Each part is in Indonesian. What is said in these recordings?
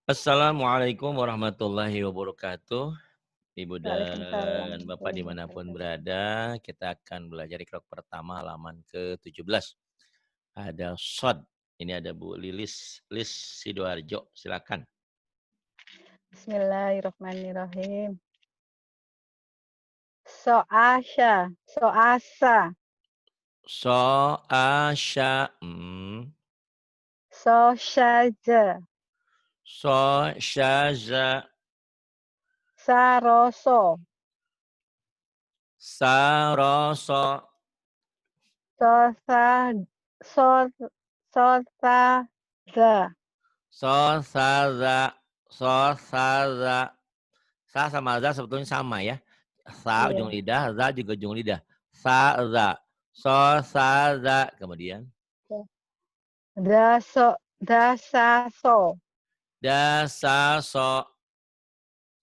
Assalamualaikum warahmatullahi wabarakatuh. Ibu Waalaikumsalam dan Bapak warahmatullahi dimanapun wabarakatuh. berada, kita akan belajar iqra pertama halaman ke-17. Ada shod. Ini ada Bu Lis Sidoarjo. Silakan. Bismillahirrahmanirrahim. So'asya, so'asa, So asya sosyaja, so syaza saroso, saroso sosa, so, sosaza, so saza so saza. Sa sama za sebetulnya sama ya. Sa ujung iya. lidah, za juga ujung lidah. Sa za. So sa za. Kemudian Daso, dasaso, da sa so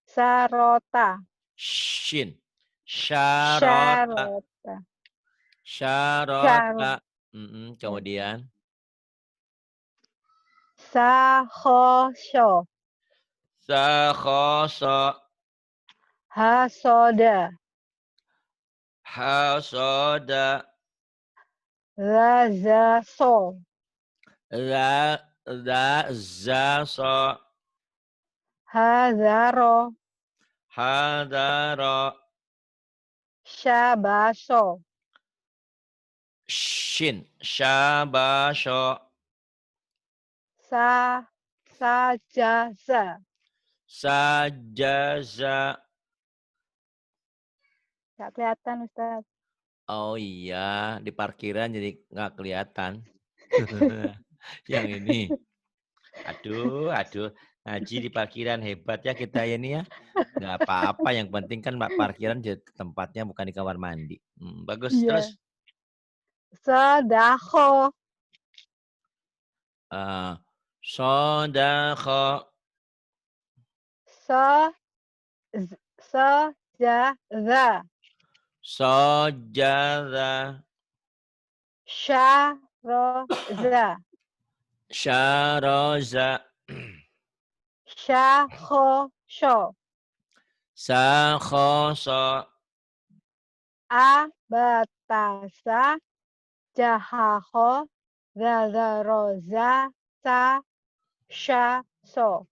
sarota, shin. Syarota. syarota, syar, Syarota. Kemudian sahosyo, sa kho so hasoda, ha so da razaso, ra za za so hazaro, ha da ro syabaso, shin. Syabasho. sa, sajaza. Sajaza. Gak kelihatan Ustaz. Oh iya, di parkiran jadi nggak kelihatan. Yang ini. Aduh. Ngaji di parkiran hebat ya kita ini ya. Nggak apa-apa, yang penting kan parkiran tempatnya bukan di kamar mandi. Bagus, Iya. terus Sodako, uh, sodako, so, sojaza, sojada, syaroza, syaroza, syahosho, sakhoso, abatasa, jahaho, zadaroza, sa, syaso.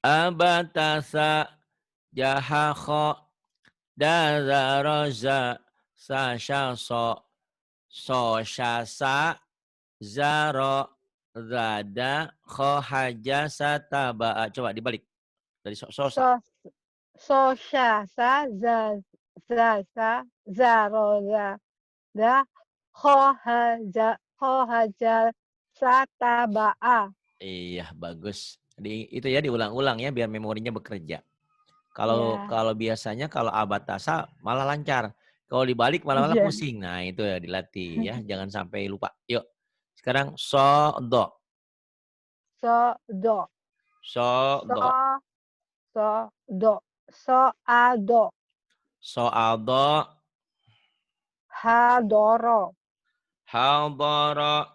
abatasa, jahakho, dadaroza, sashaso, soshasa, zaro, zada, khohaja, sataba. Coba dibalik. Dari sosa. So, sosyasa, zasa, zaroza, da, khohaja, sataba'a. Iya, bagus. Itu ya diulang-ulang ya biar memorinya bekerja. Kalau Ya, kalau biasanya kalau abatasa malah lancar. Kalau dibalik malah iya. pusing. Nah, itu ya dilatih ya, jangan sampai lupa. Yuk. Sekarang so So, do. So, do. do. So, ado. Soaldo, Hadoro. hadara,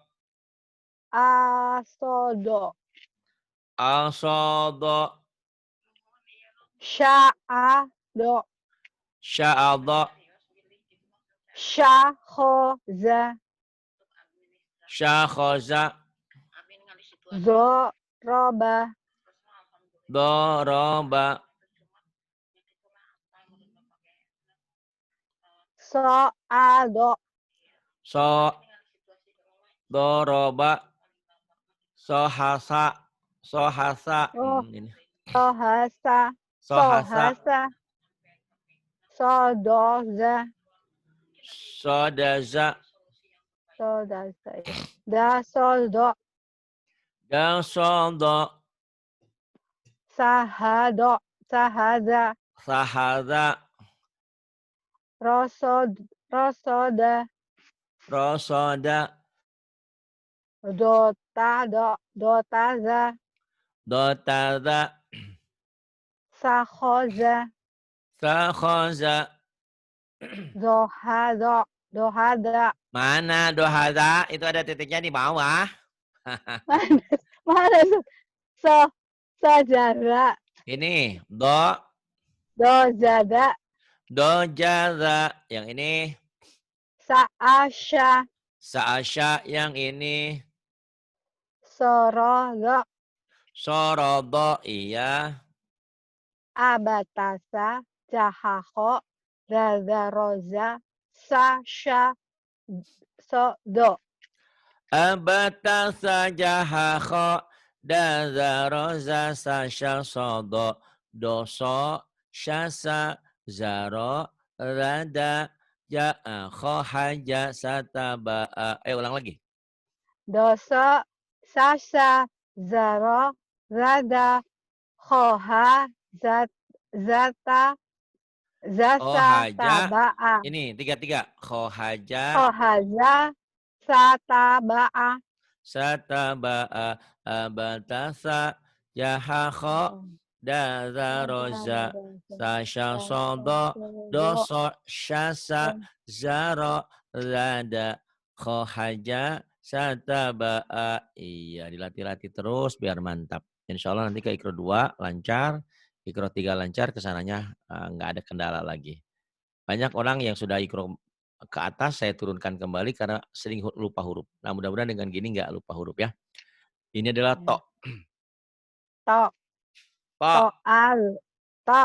Asodo. asodo, Sya'ado. sya'aldo, Syakhoza. syakhoza, Zoroba. doroba, So'ado. so doroba, sohasa, sohasa. Oh, Ini. sohasa. Sohasa, Sohasa. Sodoza. sodaza, Sodaza, ya. Dasoldo. dasoldo, Sahado. Sahada. sahada, Rosoda. rosoda, Dotaza. dotada, Sakhoza. sakhoza. Zohado. Dohada. Mana dohada? Itu ada titiknya di bawah. Mana? Mana? So. Sajada. Ini do, Dojada. dojaza. Yang ini Sa'asya. sa'asya. Yang ini Sorodo. sorodo. Iya. Abatasa. Jahako. Radaroza. Sasya. Sodo. Abata saja hakho dazaroza sasha sodo doso shasa zaro rada ja'akho haja sataba'a. Ulang lagi. Dosa. Sasa. Zaro. Rada. Khoha. Zata. Oh Zasa. haja. Taba'a. Ini tiga. Kho haja Khohaza. Sataba'a. sataba'a abatasa jahakho dazaroza sasha sodo doso shasa zaro rada khohaja sataba'a. Iya, dilatih-latih terus biar mantap. Insya Allah nanti ke ikro 2 lancar, ikro 3 lancar, kesananya nggak ada kendala lagi. Banyak orang yang sudah ikro ke atas, saya turunkan kembali karena sering lupa huruf. Nah, mudah-mudahan dengan gini nggak lupa huruf ya. Ini adalah to. To. To. To'al. To.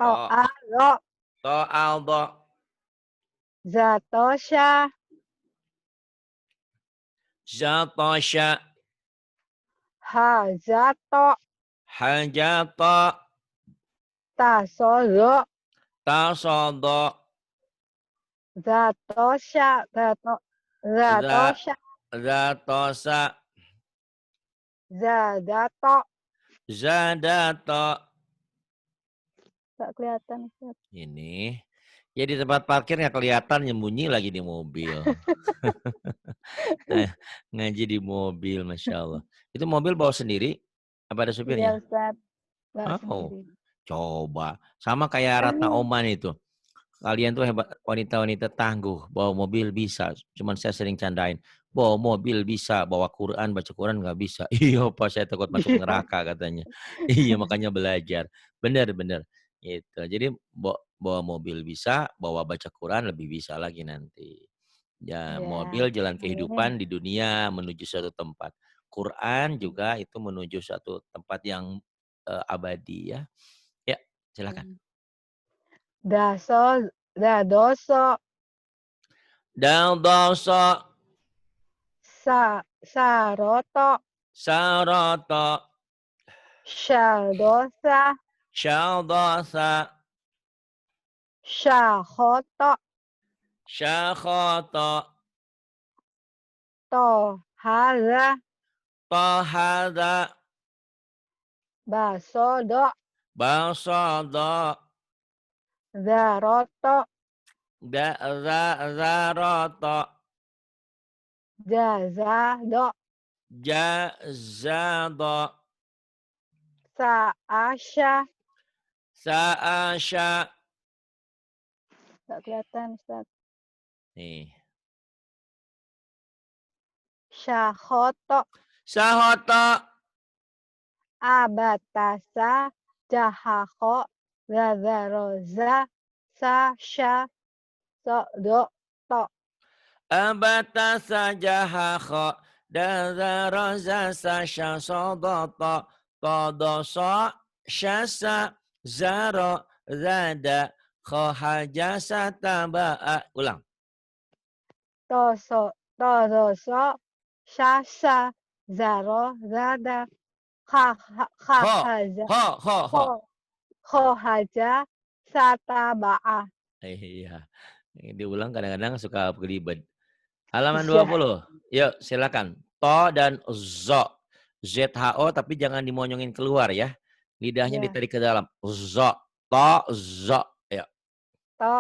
To. To'alo. To aldo. Zatosha. Zatosha. Hazato. Hajato. Tasodo. Tasodo. Zatosha. Zatosha. Zatosa. Zadato. Zadato. Tak kelihatan. Ini. Ya di tempat parkir nggak kelihatan, nyembunyi lagi di mobil. Ngaji di mobil, Masya Allah. Itu mobil bawa sendiri? Apa ada Iya supirnya? Ustaz. Bawa Oh, sendiri. coba. Sama kayak Ratna Oman itu. Kalian tuh hebat, wanita-wanita tangguh. Bawa mobil bisa. Cuman saya sering candain. Bawa mobil bisa, bawa Quran, baca Quran nggak bisa. Iya, Pak, saya takut masuk Iya. neraka katanya. Iya, makanya belajar. Benar-benar. Gitu. Jadi bawa mobil bisa, bawa baca Quran lebih bisa lagi nanti. Ya, Iya. mobil jalan Amin. kehidupan di dunia menuju suatu tempat. Quran juga itu menuju suatu tempat yang abadi ya. Ya, silakan. Daso. Dadoso. Daldoso. Saroto. Saroto. Shaldosa. Shaldosa. Shahoto. Shakhoto. Tohara. Tohada. Basodo. Basodo. Zaroto. Zaroto. Jazado. Jazado. Saasya. Saasya. Tak kelihatan Ustaz. Nih. Syahoto. Sahoto. Abatasa. Jahako. Gazaroza. Sasya. Sodo. To. Abata sajahakho dazaroza sasha sodoto kodoso syasa zaro zada khohajasa taba'a. Ulang. Toso. Todoso. Shasha. Zaro. Zada. Ho, Haja. ho. Haja. Sataba'a. Iya. Diulang kadang-kadang suka kelibet. Halaman Iya. 20. Yuk, silakan. To dan zo. ZHO tapi jangan dimonyongin keluar ya. Lidahnya Iya. ditarik ke dalam. Zo. To, zo. Ayo. To.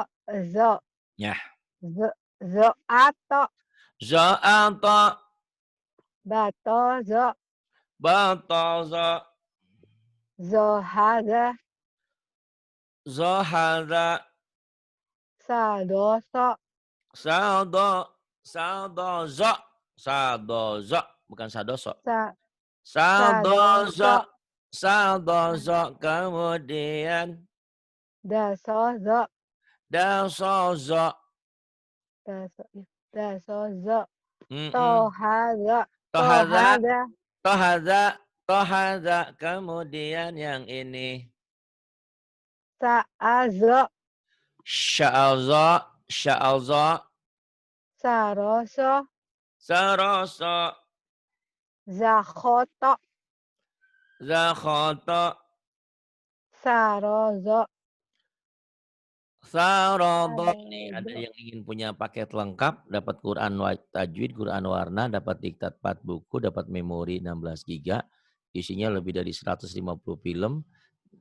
Zo. Ya. Zo. Ato. Zo anto. Bato. Zo. Bato zo. Zohada. Zo hada. Sadoso. Saldo. Saldo zo. Saldo zo. Bukan sadoso. Sa. Saldo zo. Sadoso. Sadozo kemudian Dasozo. dasozo. Dasozo. Mm-mm. Tohaza. Tohada, Tohada. tohada, tohada. Kemudian yang ini. Sa'azo. Sya'alzo, sya'alzo. Saroso. Saroso, Zakhoto. zakhoto. Sarozo. Sarodo nih ada Sarozo. yang ingin punya paket lengkap, dapat Quran tajwid, Quran warna, dapat diktat 4 buku, dapat memori 16 giga, isinya lebih dari 150 film,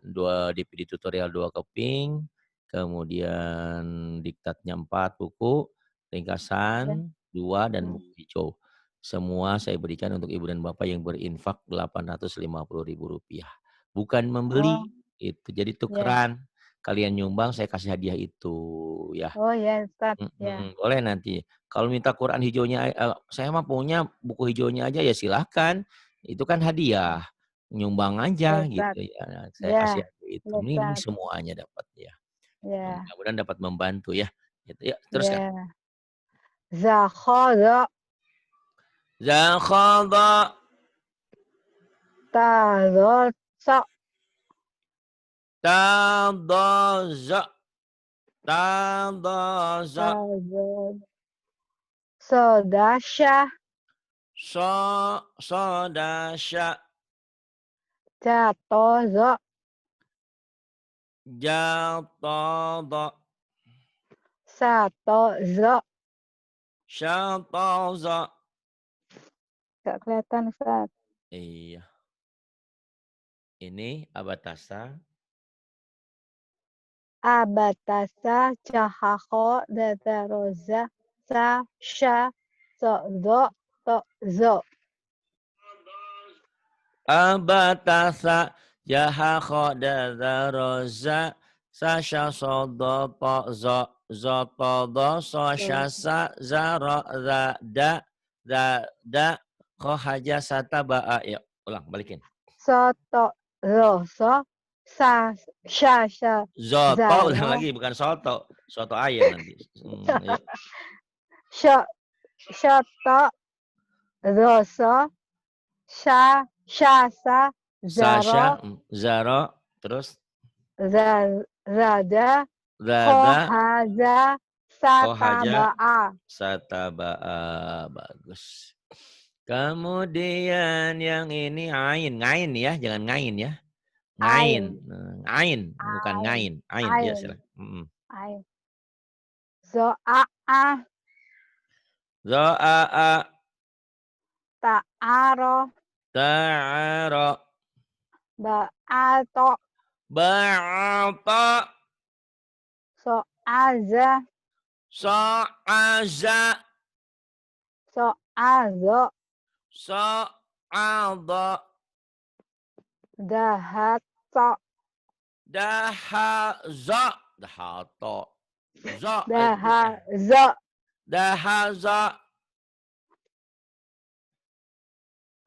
2 DVD tutorial 2 keping, kemudian diktatnya 4 buku, Ya. ringkasan 2 dan buku hijau. Semua saya berikan untuk ibu dan bapak yang berinfak Rp850.000. Bukan Oh, membeli, itu jadi ya. tukeran. Kalian nyumbang, saya kasih hadiah itu, ya. Oh, ya, Ustaz. Ya. Boleh nanti. Kalau minta Quran hijaunya, saya mah punya buku hijaunya aja ya silahkan. Itu kan hadiah. Nyumbang Ya, aja gitu Ustaz. ya. Nah, saya kasih Ya. hadiah itu. Ya, Ini Ustaz. semuanya dapat ya. Ya. Mudah-mudahan dapat membantu ya. Gitu ya. Teruskan. Ya. Zakhodo. Zakhada, Taroso. tadaza, tadaza, Taroso. Sodasha. sodasya, Jatozo. jatada, Satozo. syataza. Gak kelihatan, Ustaz. Iya. Ini abatasa. Abatasa. Cahako. Dataroza. Sa. Sha. Sozo. Tozo. Abatasa jaha khoda roza sasha sodo po zo zotodo so shasa zaro da khohaja sata ba'a. Ya, ulang balikin. Soto. Roso. Sa. Sha. Sha. Zoto ulang Zaro. lagi bukan soto. Soto air nanti. Yuk. Sho. Shoto. Roso. Sha. Shasa. Sasha Zaro. zaro terus Rada. rada Kohaza. khohaja Sataba'a. sata ba'a. Bagus. Kemudian yang ini ain, ngain ya, jangan ngain ya. Ngain, Ain. ngain, bukan Ain. ngain, ain ya Ain. silakan. Ain. Zo'a'a. Zo'a, Ta'aro. ta'ara, Ba'ato. ba'ata, So'aza. sa'aza, So'azo. sa'ada, Dahato. dahaza, dahato, Dahazo. dahaza,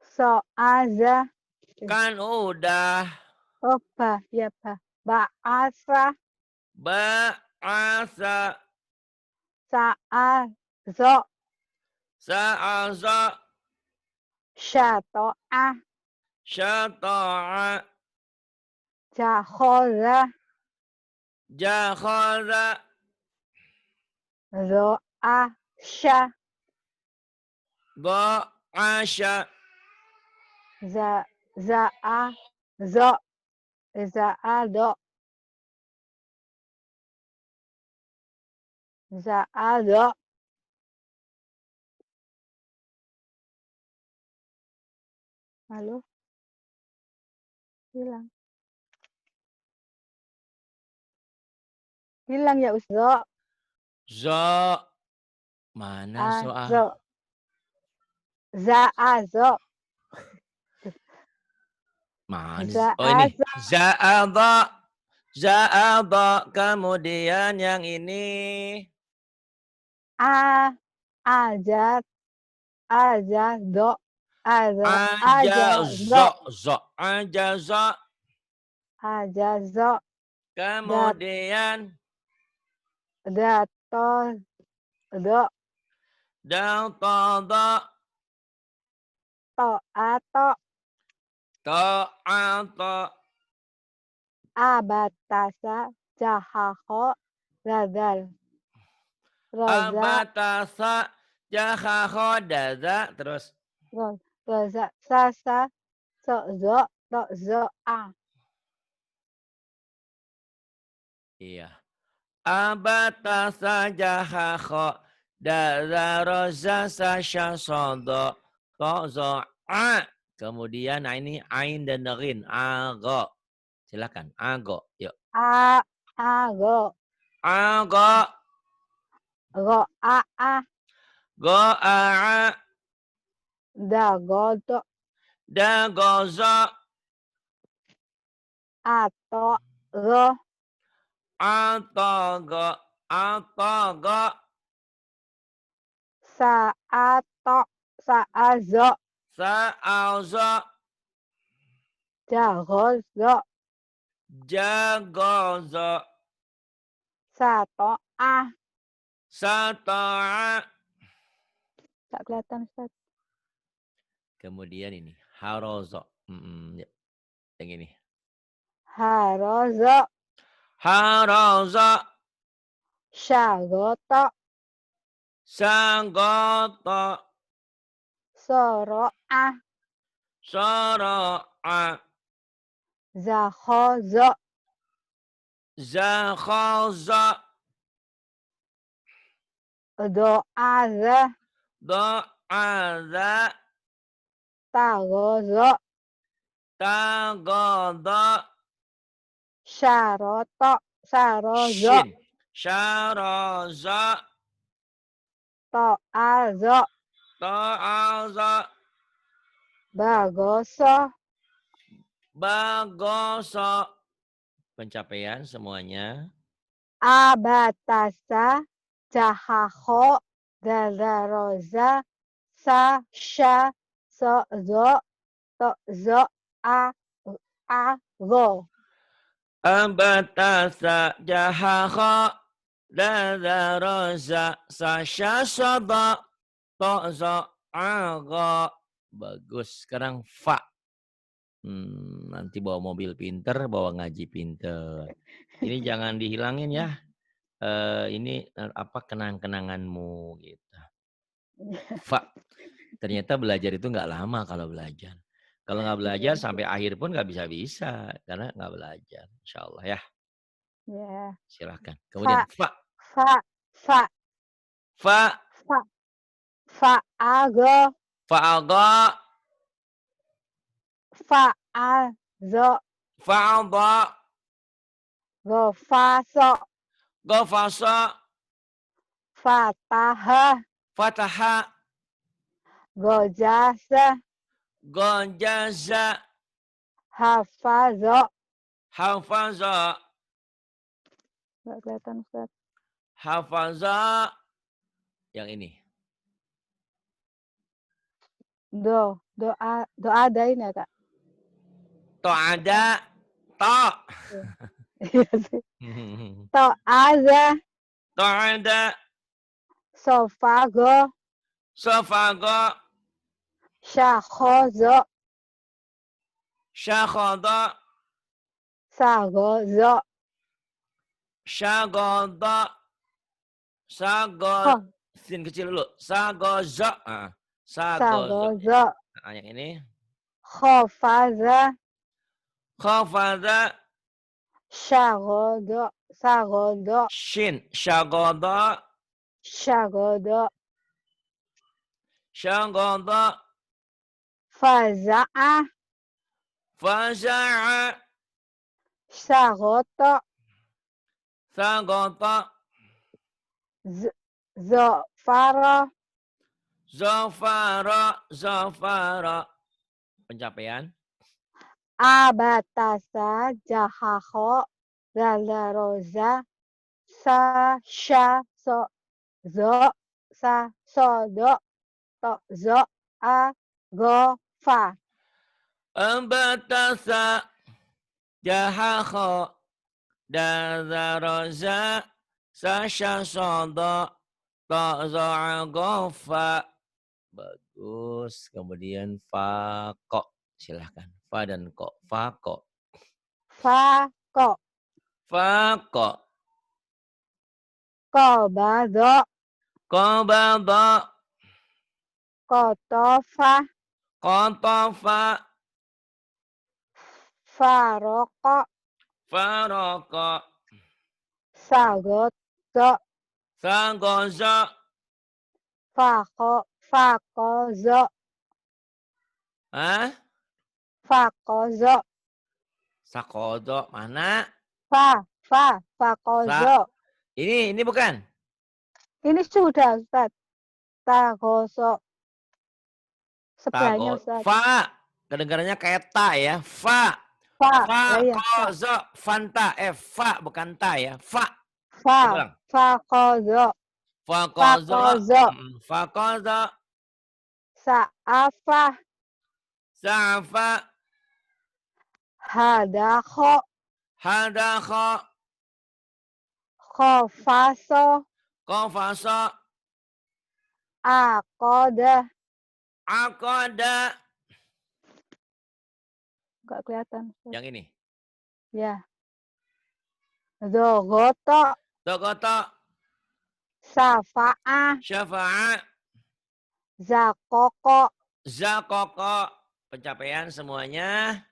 So'aza. kan udah, Opa. Ya, pa. Ba'asa. ba'asa, Sa'azo. sa'aza, Syato'a. syata'a, Jakhoza. jakhara, Zo'asha. dha'asya, Za'a. Zo. Za'ado. Za'ado. Halo. Hilang. Hilang ya, Uzzo. za, mana soal? Azo. Za'azo. Mana? Oh ini, za'adha, za'adha, kemudian yang ini, Ajat. Ajado. Ajaza. Zo. Ajaza. Ajaza. Kemudian. Dato. Do. Daltada. To'ato. Ta'ata. Abatasa. Jahako. Radal. Roza. Abatasa. Jahaho. Daza. Terus. Roza. Sasa. Sozo. Tozo. Iya. Abatasa. Jahaho. Daza. Roza. Sasha. Sodo. Tozo. Kemudian nah ini ain dan rin. Ago. Silakan. Ago. Yuk. Go. Ago. Go. Go. Da. Godo. Dagozo. Ato. Go. Atogo. Atogo. Saato. Saazo. Sa'auzo. Jagozo. Jagozo. Sato. Sata'a. Tak kelihatan Ustaz. Kemudian ini. Harozo. Ya. Yang ini. Harozo. Harozo. Syagoto. Sagoto. Soro'a. Soro'a. Zahozo. Zakhozo. Do'aza. Do'aza. Tagozo. Tagodo. Syaroto. Sarozo. Shin. Syarozo. To'azo. Ta'aza. Bagoso. Bagoso. Pencapaian semuanya. Abatasa. Jahaho. Dadaroza. Sasha. Sozo. Tozo. Go. Abatasa jahaha. Dadaroza. Sasha soda. Tozo. Ago. Bagus. Sekarang fa. Nanti bawa mobil pinter, bawa ngaji pinter. Ini jangan dihilangin ya. Ini apa kenang-kenanganmu gitu. Fa. Ternyata belajar itu nggak lama kalau belajar. Kalau nggak belajar sampai akhir pun nggak bisa-bisa karena nggak belajar. Insya Allah ya. Ya. Silahkan. Kemudian fa. Fa. Fa'ago. Fa'ago. Fa'azo. Fa'adha. Gofaso. Gofasa. Fataha. Fataha. Gojasa. Gojaza. Hafazo. Hafaza. Nggak kelihatan Ustaz. Hafaza. Yang ini. Doa ada ini ya Kak? To'ada. To'. Iya sih. To'aza. To'ada. Sofago. Sofago. Syakhozo. Syakhada. Sagozo. Syagoda. Sagod. Sin kecil dulu. Sagozo. Sagozo. Sagozo. Yang ini. Khofaza. Khafada. Syagodo. Sagodo. Shin. Syagoda. Syagodo. Syagoda. Faza'a. Faza'a. Sagoto. Sagota. Zofara. Zafara. Zafara. Pencapaian. Abatasa. Jahaho. Dalaroza. Sasha. Sozo. Sa. Sodo. Tozo. Gofa. Ambatasa jahakho dazaroza sasha sodo ta'za'a gofa. Bagus. Kemudian fako. Silahkan. Fa dan ko. Fako. Fako. Fako. Kobado. Kobado. Kotofa. Kotofa. Faroko. Faroko. Sagoto. Sagozo. Fakozo. Hah? Fakozo. Sakodo. Mana? Fakozo. Ini bukan? Ini sudah, Ustaz. Tagoso. Sebelahnya, Tago. Ustaz. Fa. Kedengarannya kayak ta ya. Fa. Fa. Fa. Ya, Kozo. Fanta. Fa. Bukan ta ya. Fa. Fa. Fakozo. Fa. Kozo. Fakozo. Fa. Kozo. Sa'afa. Sa'fa. Hadakho. Hadakho. Khofaso. Kofaso. Akoda. Akoda. Enggak kelihatan, Ustaz. Yang ini. Ya. Zogoto. Dogoto. Safa'a. Syafa'a. Zakoko. Zakoko. Pencapaian semuanya.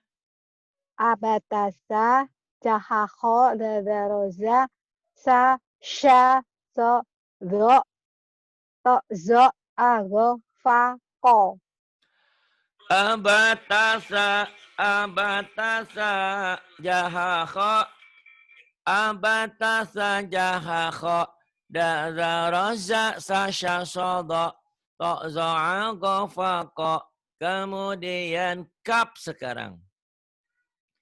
Abatasa. Jahakho. Dadaroza. Sa. Sya. So. Zo. To. Zo. Ago. Fa. Ko. Abatasa. Abatasa. Jahakho. Abatasa. Jahakho. Dadaroza. Sasya sodo. To'zo'a gofako. Kemudian kap sekarang.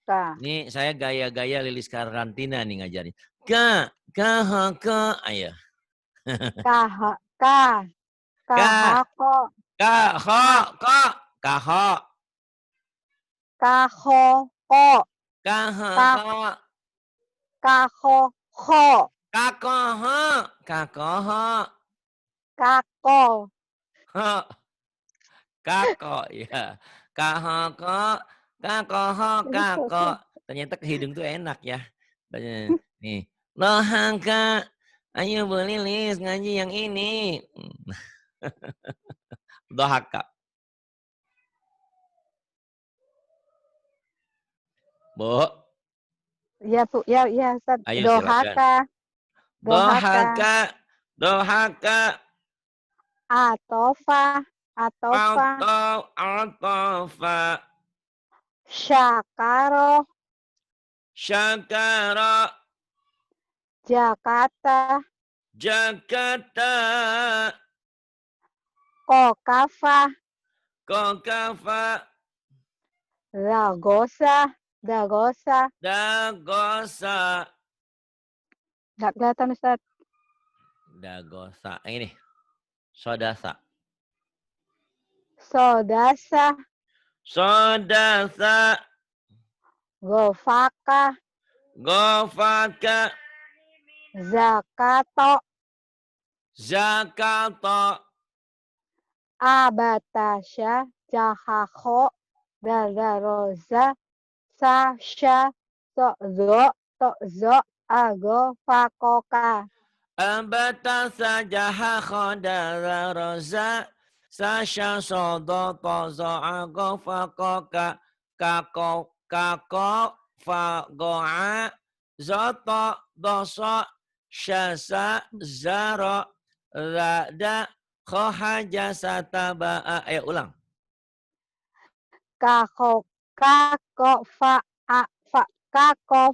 Ka. Ini saya gaya-gaya Lilis karantina nih ngajarin. Ka. Ayo. Kaha. Ka. Kahako. Kaho. Kaho. Kaho. Ko. Kaho. Kaho. Ko. Kakoho. Kakoho. Kako. Kako ya. Kahoko. Kakoho. Kako. Ternyata ke hidung tuh enak ya. Nih. Lohangka. Ayo Bu Lilis ngaji yang ini. Dohaka. Bu. Ya, Bu. Ya, Ustaz. Ayo Dohaka. Dohaka. Dohaka. Atofa. Atofa. Atofa. Syakaro. Syakara. Jakarta. Jakarta. Kokafa. Kokafa. Dagosa. Dagosa. Nggak kelihatan, Ustaz. Dagosa. Ini. Sodasa. Sodasa. Sodasa. Gofaka. Gofaka. Zakato. Zakato. Abatasya. Jahakho. Dadaroza. Sasya. To'zo. Ago. Fakoka. Abatasa jaha khodara roza. Sasya sodo tozo ago fakoka. Kako fago'a. Zoto doso. Syasa zaro. Rada. Khohaja sataba'a. Ayo ulang. Kako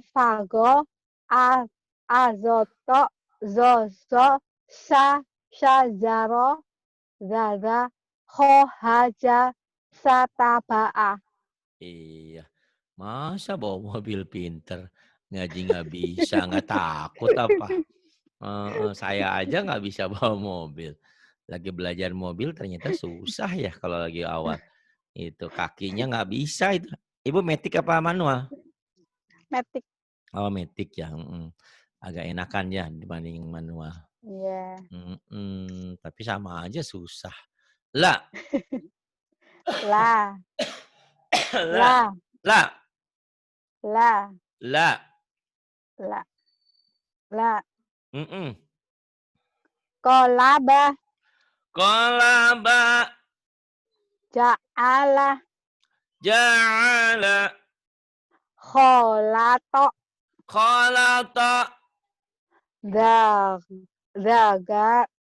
fago. Azoto. Zozo. Syazaro. Zada. Khohaja sataba'a. Iya. Masa bawa mobil pinter? Ngaji nggak bisa, nggak takut apa? Saya aja nggak bisa bawa mobil. Lagi belajar mobil ternyata susah ya kalau lagi awal. Itu kakinya nggak bisa itu. Ibu metik apa manual? Metik. Oh metik ya. Agak enakan ya dibanding manual. Iya. Tapi sama aja susah. La. La. La. La. La. La. La. La. La. Mm-mm. Kolaba. Kolaba. Ja'ala. Ja'ala. Kholato. Kholata.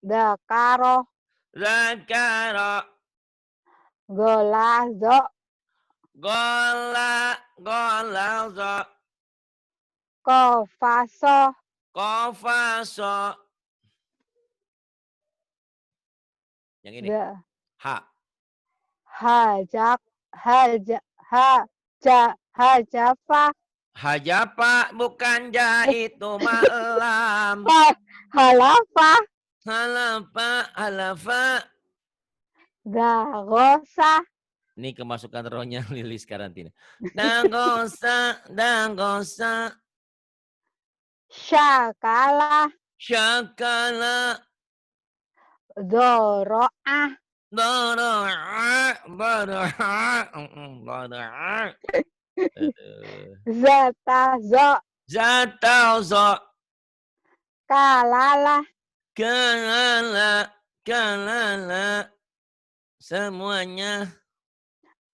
Dakaro. Zakara. Golazo. Gola. Golaza. Kofaso. Kofaso. Yang ini. Da. Ha. Hajak. Hajafa. Hajapa bukan ja itu malam. Halafa. Halafa. Halafa. Dagosa. Ini kemasukan rohnya Lilis karantina. Dagosa. Dagosa. Syakala. Syakala. Doro'ah. Doro'a. Doro'a. Doro'a. Zatazo. Zatauzo. Kalala. Kalala. Kalala. Semuanya.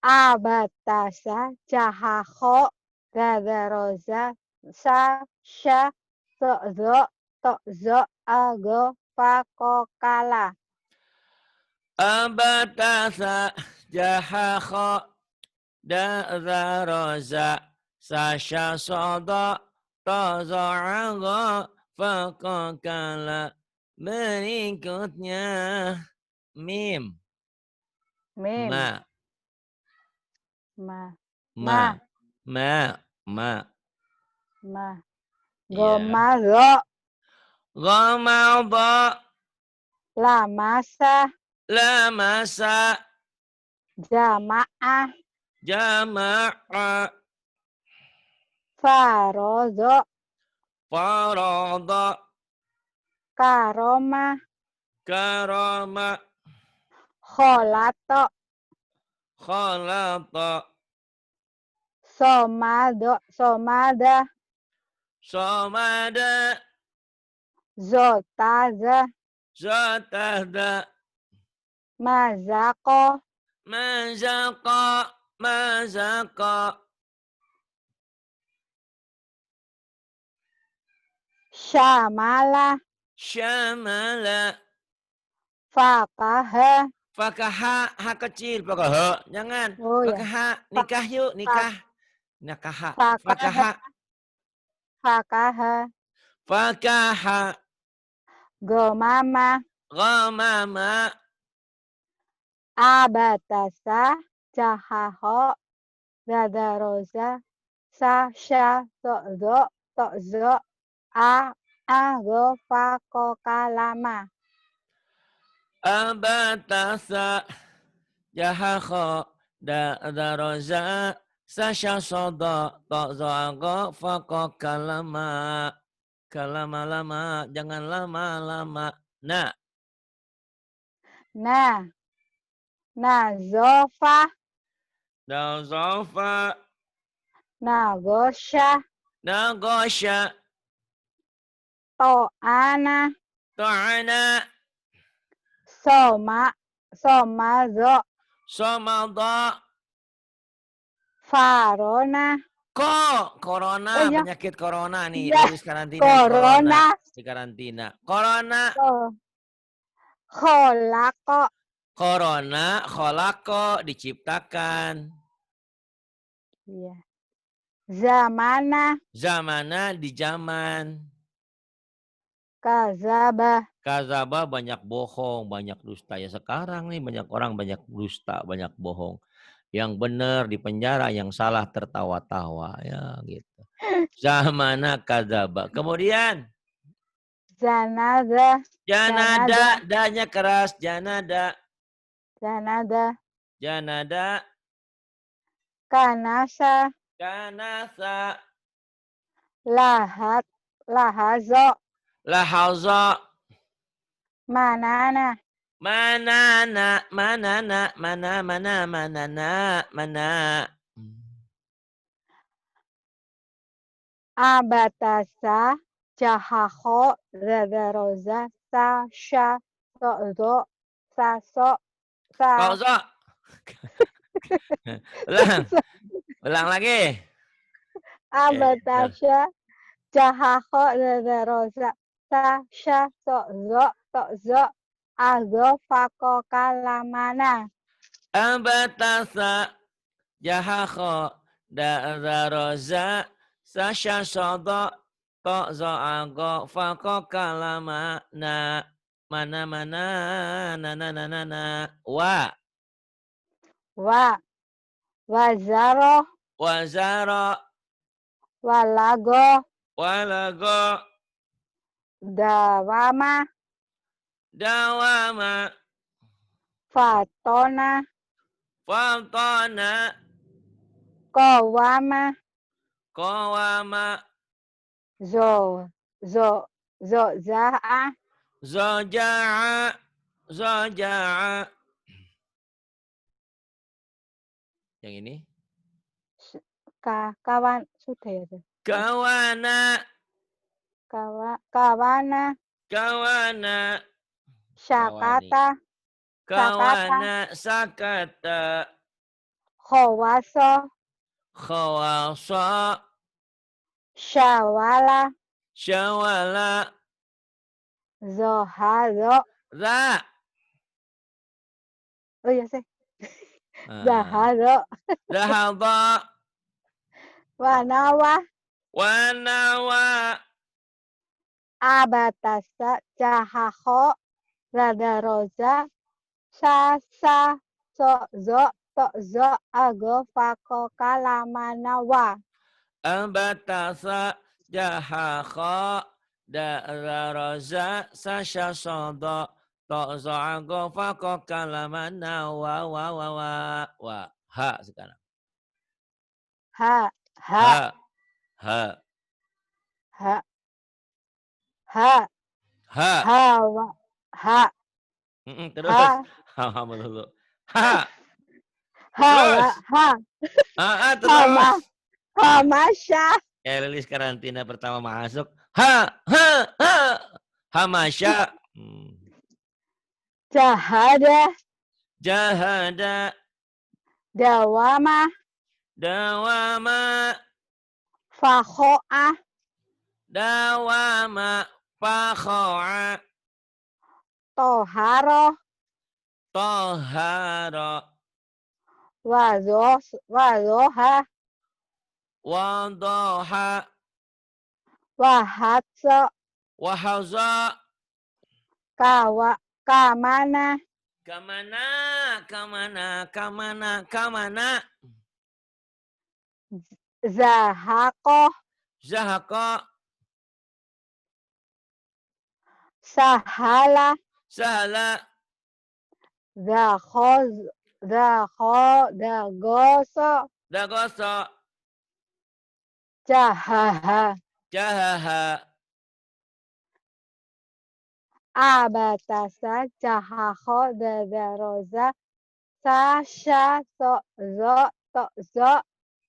Abatasa. Jahako. Gagaroza. Sasha. Tokzo. Ago. Fakokala. Abatasa. Jahakho. Da'zaroza. Sasha soda. Taza'ago. Fakokala. Berikutnya. Mim. Mim. Ma. Ma. Ma. Ma. Ma. Ma. Ya. Gomazo. Ghamalda. Lamasa. Lamasa. Jama'ah. Jama'a. Farozo. Farada. Karoma. Karama. Kholato. Khalata. Somada. Somada. Zotaza. Zatada. Mazako. Mazaqa. Mazaqa. Syamala. Syamala. Fakaha. Fakaha. Ha kecil. Fakaha. Jangan. Oh ya. Fakaha. Nikah yuk. Nikah. Nakaha. Fakaha. Fakaha. Fakaha. Fakaha. Gomama. Ghamama. Abatasa. Jahaho. Gadaroza. Sasha. Tokzo. Ago. Fakokalama. Abatasa. Jahakho. Da'zaroza. Sasha soda. Ta'za'ago. Fakokalama. Kalama lama. Jangan lama-lama. Nah. Nah. Nazofa. Nazofa. Nagosha. Nagosha. To'ana. Ta'ana. Somazo. Somada. Farona. Corona, Ya. penyakit corona nih, Ya. Lilis karantina, corona Corona. di karantina. Corona, Kholako. corona, kholako diciptakan. Iya. Zamana. Zamana di zaman. Kazaba. Kazaba banyak bohong, banyak dusta. Ya sekarang nih banyak orang banyak dusta, banyak bohong. Yang benar di penjara, yang salah tertawa-tawa. Ya gitu. Zamana kazaba. Kemudian. Zanada. Janada, danya keras, janada. Zanada. Janada. Kanasa. Kanasa. Lahazo. Lahaza. Manana. Manana. Mana. Abatasa. Jahaho. Dadaroza. Sasha. Sozo. Saso. Sa. Kauzo. Ulang lagi. Abatasa. Jahaho. Dadaroza. Sasha. Sozo. Ago. Fako. Kalamana. Abatasa. Jahakho. Da'zaroza. Sasha sodo. To'zo ago. Fako kalama. Mana. Wa. Wazaro. Wazara. Walago. Walago. Dawama. Dawama. Fatona. Faltana. Kowama. Kowama. Za'a. Zaja'a. Yang ini? Kawan. Sudah ya. Kawana. Kawana. Syakata. Kawana sakata. Khawaso. Khawasa. Syawala. Syawala. Zohado. Za. Oh iya sih. Zahado. Zahaba. Wanawa. Wanawa. Abatasa. Jahaho. Radaroza. Sasa. To'zo. Ago. Fako. Kalamanawa. Ambatasa. Jahakha. Da'zaraza. Sasha sodo. To'zo ago. Fako kalamana. Wa. Ha sekarang. Ha. Ha. Terus. Ha dulu. Ha. Terus. Terus. Hamasya. Lilis karantina pertama masuk. Hamasya. Jahada. Dawama. Fakho'ah. Dawama. Fakho'a. Toharo. Wazoha. Wadoha. Wahatso. Wahaza. Kamana. Kamana. Zahako. Zahaka. Sahala. Dagoso. Jahaha. Abatasa. Jahaho. Dadaroza. Sasha. To'zo.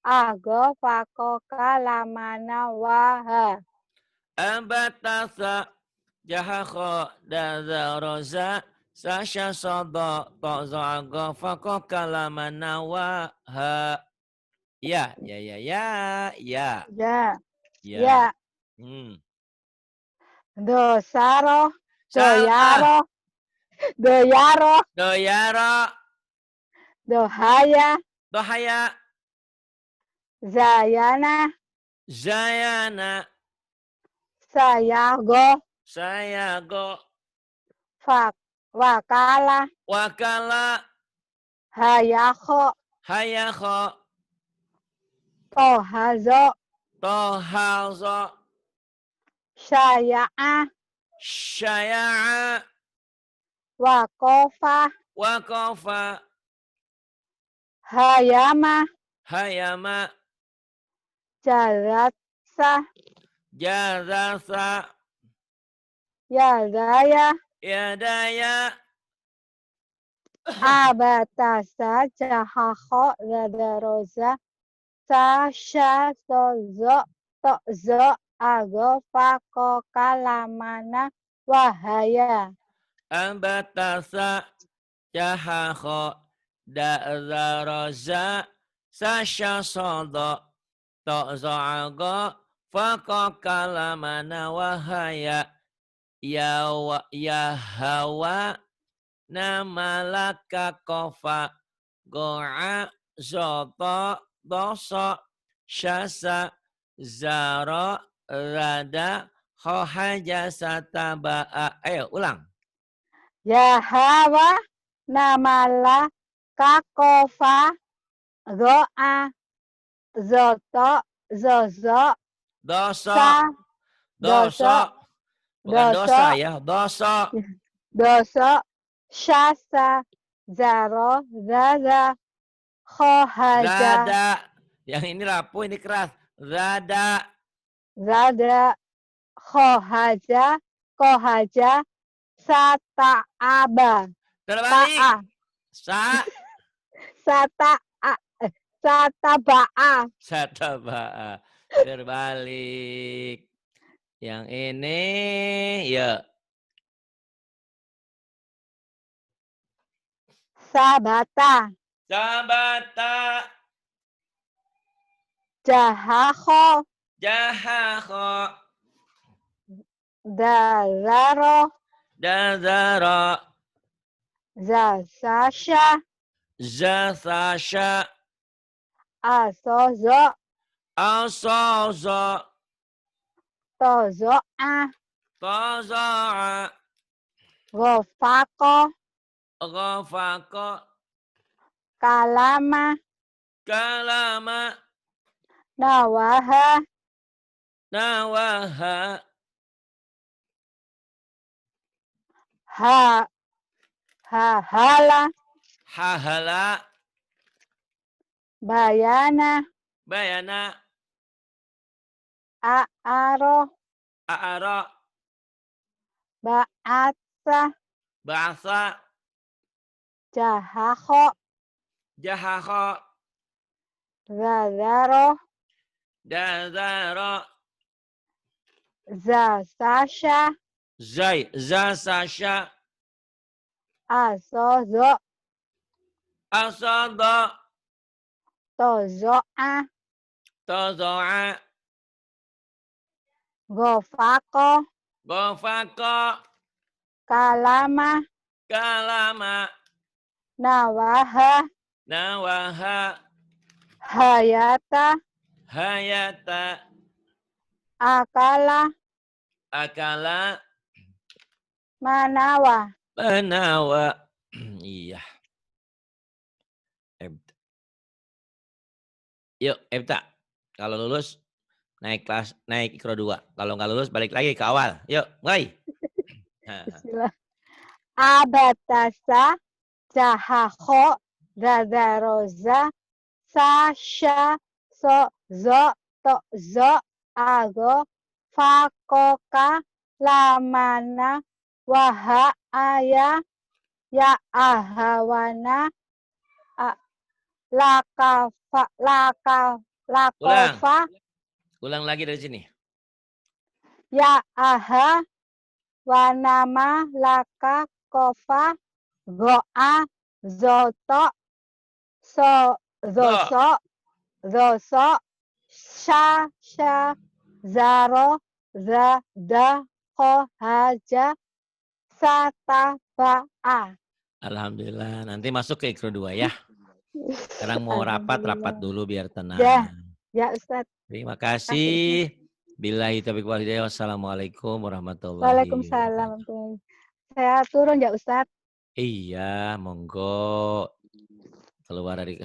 Ago. Fako. Kalamana. Waha. Ambatasa. Jahakho. Dadaroza. Sasha sodo. To'zo ago. Fako kalamana. Waha. Ya. Dosaro. Salah. Doyaro. Dohaya. Zayana. Sayago. Wakala. Hayakho. Tohazo. Syaya'a. Wakofa. Wakofa. Hayama. hayama, jalasa, jazasa, yadaya, yadaya, abatasa, jahakho, dadaroza, sasha, sozo, tozo, ago, fako, kalamana, wahaya. ambatasa, jahakho, da'zaroza, sasha sodo, to'zo ago, fako kalamana wahaya, ya hawa, namalaka kofa, go'a, zoto, doso, syasa, zaro, rada, khohaja, sataba'a. Ayo ulang. Yahawa, namala, kakofa, goa, zoto, zozo, Doso, sa, doso, doso, bukan dosa doso, ya, doso. doso, syasa, zaro, zaza, khohaja, Rada, yang ini rapuh, ini keras. Rada, zada, khohaja, kohaja, sata'aba, terbalik. ta'a, Sa, sata'a, sataba'a, sataba'a. Terbalik. Yang ini, ya. sabata, Sabata, jahakho, jahakho, dazaro, dazara, zasasha, zasasha, asozo, asozo, tozo'a, toza'a, gofako, ghafako, kalama, kalama, nawaha, nawaha, ha, hahala, hahala, bayana, bayana, a'aro, a'ara, ba'atsa, ba'asa, jahakho, jahakho, zazaro, dazara, zasasha, zasasha, asozo, asada, tozo'a, toza'a, gofako, ghafako, kalama, kalama, nawaha, nawaha, hayata, hayata, akala, akala, manawa. manawa. Iya. Yuk, Ebta. Kalau lulus naik kelas, naik ikro 2. Kalau nggak lulus balik lagi ke awal. Yuk, mulai. Bismillah. Abatasa, jahakho, dadaroza, sasha, so, zo, to, zo, ago, fakoka, lamana, waha, aya, ya ahawana, lakafa, Ulang. lakofa, Ulang lagi dari sini. ya aha, wanama, laka, kofa, goa, zoto, so, zoso, zoso, sha, zaro, zada, haja, sataba'a. Alhamdulillah. Nanti masuk ke ikro 2 ya. Sekarang mau rapat Alhamdulillah. dulu biar tenang. Ya Ustaz. Terima kasih. Billahi taufiq wal hidayah. Wassalamualaikum warahmatullahi Waalaikumsalam. wabarakatuh. Saya turun ya Ustaz. Iya, monggo. Keluar dari